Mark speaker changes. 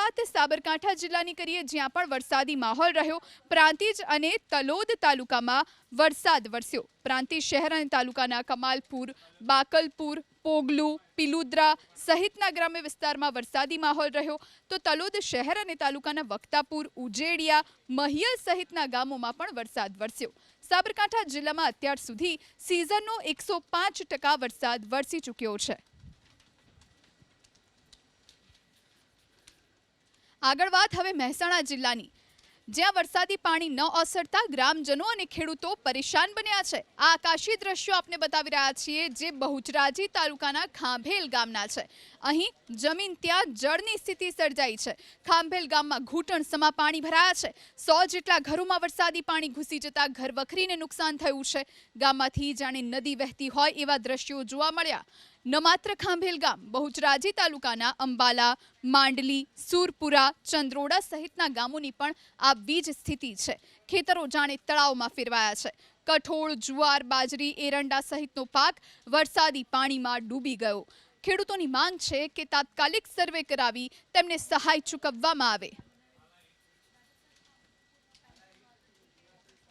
Speaker 1: વાત સાબરકાંઠા જિલ્લાની કરીએ, જ્યાં પણ વરસાદી માહોલ રહ્યો। પ્રાંતિજ અને તલોદ તાલુકામાં વરસાદ વરસ્યો। પ્રાંતિજ શહેર અને તાલુકાના કમાલપુર, બાકલપુર, પોગલું, પિલુદ્રા સહિતના ગ્રામ્ય વિસ્તારમાં વરસાદી માહોલ રહ્યો, તો તલોદ શહેર અને તાલુકાના વક્તાપુર, ઉજેડિયા, મહિયલ સહિતના ગામોમાં પણ વરસાદ વરસ્યો। સાબરકાંઠા જિલ્લામાં અત્યાર સુધી સિઝનનો 105% વરસાદ વરસી ચૂક્યો છે। આગળ વાત હવે મહેસાણા જિલ્લાની, જ્યાં વરસાદી પાણી ન ઓસરતા ગ્રામજનો અને ખેડૂતો પરેશાન બન્યા છે। આ આકાશી દ્રશ્યો આપને બતાવી રહ્યા છીએ, જે બહુચરાજી તાલુકાના ખાંભેલ ગામના છે। અહીં જમીન ત્યાં જળની સ્થિતિ સર્જાઈ છે। ખાંભેલ ગામમાં ઘૂંટણસમા પાણી ભરાયા છે। 100 જેટલા ઘરોમાં વરસાદી પાણી ઘૂસી જતા ઘરવખરીને નુકસાન થયું છે। ગામમાંથી જાણે નદી વહેતી હોય એવા દ્રશ્યો જોવા મળ્યા। ન માત્ર ખાંભેલ ગામ, બહુચરાજી તાલુકાના અંબાલા, માંડલી, સુરપુરા, ચંદ્રોડા સહિતના ગામોની પણ આવી જ સ્થિતિ છે। ખેતરો જાણે તળાવમાં ફેરવાયા છે। કઠોળ, જુવાર, બાજરી, એરંડા સહિતનો પાક વરસાદી પાણીમાં ડૂબી ગયો। ખેડૂતોની માંગ છે કે તાત્કાલિક સર્વે કરાવી તેમને સહાય ચૂકવવામાં આવે।